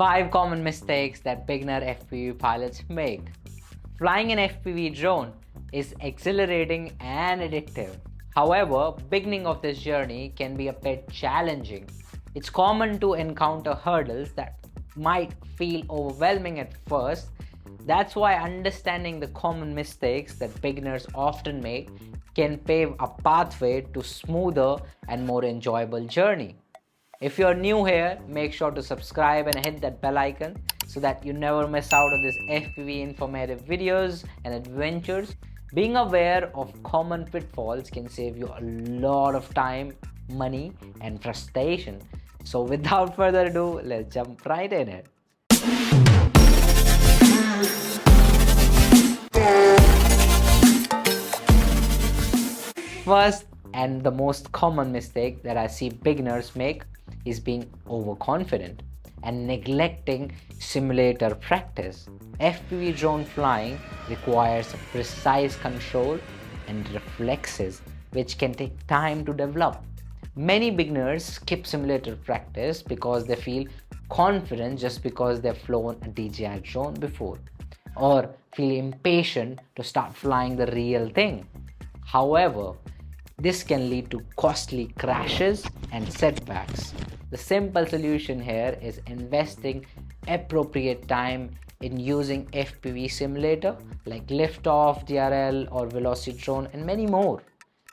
5 common mistakes that beginner FPV pilots make. Flying an FPV drone is exhilarating and addictive. However, beginning of this journey can be a bit challenging. It's common to encounter hurdles that might feel overwhelming at first. That's why understanding the common mistakes that beginners often make can pave a pathway to smoother and more enjoyable journey. If you're new here, make sure to subscribe and hit that bell icon so that you never miss out on these FPV informative videos and adventures. Being aware of common pitfalls can save you a lot of time, money, and frustration. So without further ado, let's jump right in it. First, and the most common mistake that I see beginners make is being overconfident and neglecting simulator practice. FPV drone flying requires precise control and reflexes, which can take time to develop. Many beginners skip simulator practice because they feel confident just because they've flown a DJI drone before, or feel impatient to start flying the real thing. However, this can lead to costly crashes and setbacks. The simple solution here is investing appropriate time in using FPV simulator like liftoff, DRL or velocity drone and many more.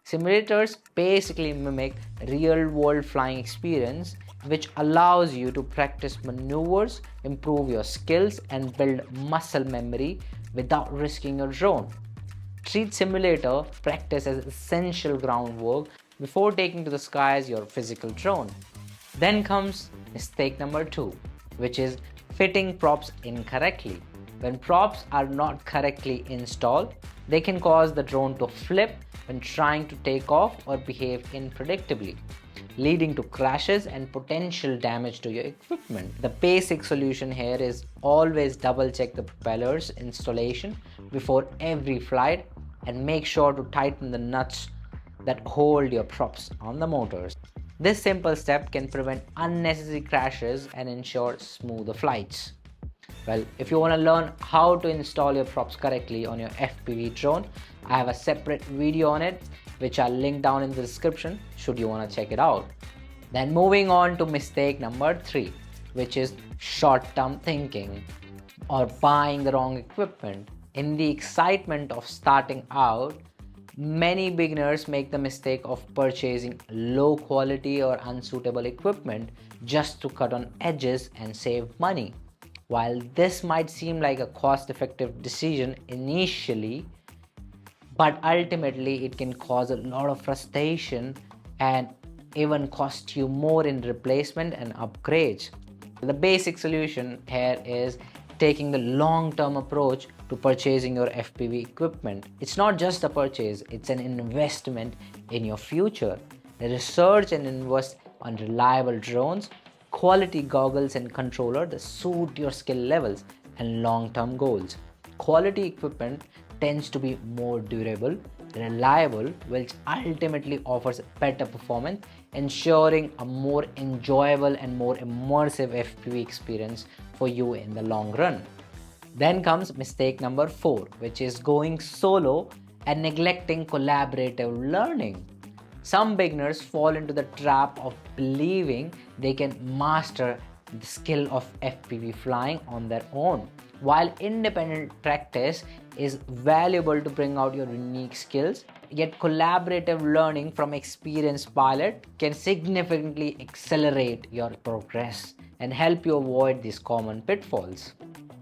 Simulators basically mimic real-world flying experience, which allows you to practice maneuvers, improve your skills and build muscle memory without risking your drone. Treat simulator practice as essential groundwork before taking to the skies your physical drone. Then comes mistake number 2, which is fitting props incorrectly. When props are not correctly installed, they can cause the drone to flip when trying to take off or behave unpredictably, leading to crashes and potential damage to your equipment. The basic solution here is always double check the propeller's installation before every flight and make sure to tighten the nuts that hold your props on the motors. This simple step can prevent unnecessary crashes and ensure smoother flights. Well, if you want to learn how to install your props correctly on your FPV drone, I have a separate video on it, which I'll link down in the description should you want to check it out. Then moving on to mistake number 3, which is short-term thinking or buying the wrong equipment. In the excitement of starting out, many beginners make the mistake of purchasing low quality or unsuitable equipment just to cut on edges and save money. While this might seem like a cost-effective decision initially, but ultimately it can cause a lot of frustration and even cost you more in replacement and upgrades. The basic solution here is taking the long-term approach to purchasing your FPV equipment. It's not just a purchase, it's an investment in your future. Research and invest on reliable drones, quality goggles and controller that suit your skill levels and long-term goals. Quality equipment tends to be more durable, reliable, which ultimately offers better performance, ensuring a more enjoyable and more immersive FPV experience for you in the long run. Then comes mistake number 4, which is going solo and neglecting collaborative learning. Some beginners fall into the trap of believing they can master the skill of FPV flying on their own. While independent practice is valuable to bring out your unique skills, yet collaborative learning from experienced pilot can significantly accelerate your progress and help you avoid these common pitfalls.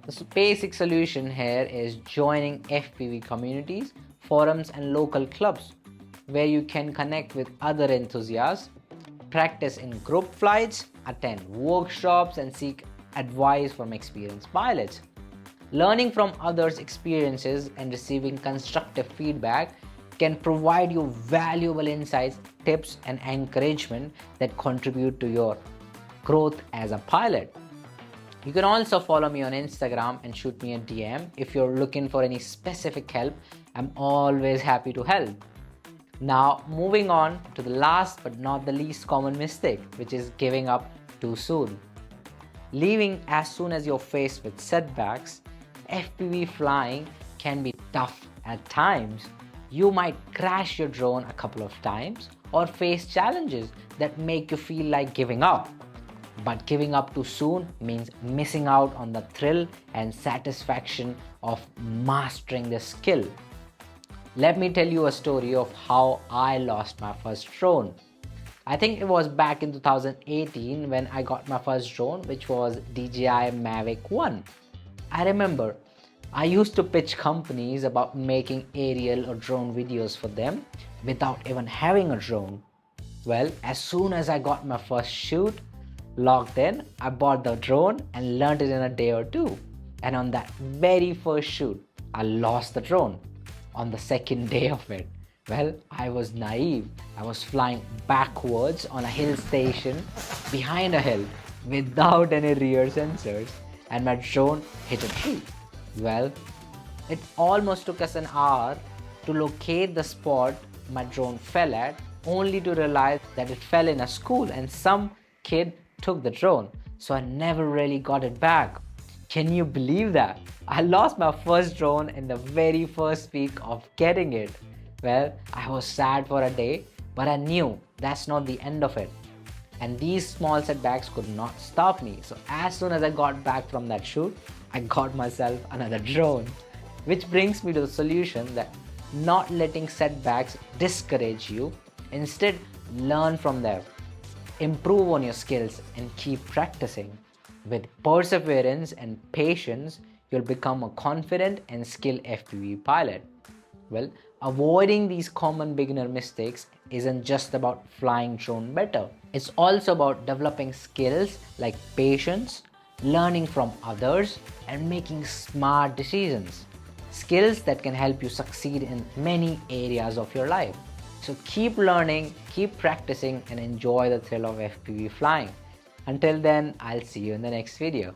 The basic solution here is joining FPV communities, forums and local clubs where you can connect with other enthusiasts, practice in group flights, attend workshops and seek advice from experienced pilots. Learning from others' experiences and receiving constructive feedback can provide you valuable insights, tips and encouragement that contribute to your growth as a pilot. You can also follow me on Instagram and shoot me a DM if you're looking for any specific help. I'm always happy to help. Now moving on to the last but not the least common mistake, which is giving up too soon. Leaving as soon as you're faced with setbacks, FPV flying can be tough at times. You might crash your drone a couple of times or face challenges that make you feel like giving up. But giving up too soon means missing out on the thrill and satisfaction of mastering the skill. Let me tell you a story of how I lost my first drone. I think it was back in 2018 when I got my first drone, which was DJI Mavic 1. I remember I used to pitch companies about making aerial or drone videos for them without even having a drone. Well, as soon as I got my first shoot logged in, I bought the drone and learned it in a day or two. And on that very first shoot, I lost the drone on the second day of it. Well, I was naive. I was flying backwards on a hill station behind a hill without any rear sensors, and my drone hit a tree. Well, it almost took us an hour to locate the spot my drone fell at, only to realize that it fell in a school and some kid took the drone. So I never really got it back. Can you believe that? I lost my first drone in the very first week of getting it. Well, I was sad for a day, but I knew that's not the end of it. And these small setbacks could not stop me. So as soon as I got back from that shoot, I got myself another drone. Which brings me to the solution that not letting setbacks discourage you. Instead, learn from them. Improve on your skills and keep practicing. With perseverance and patience, you'll become a confident and skilled FPV pilot. Well, avoiding these common beginner mistakes isn't just about flying drone better. It's also about developing skills like patience, learning from others, and making smart decisions. Skills that can help you succeed in many areas of your life. So keep learning, keep practicing, and enjoy the thrill of FPV flying. Until then, I'll see you in the next video.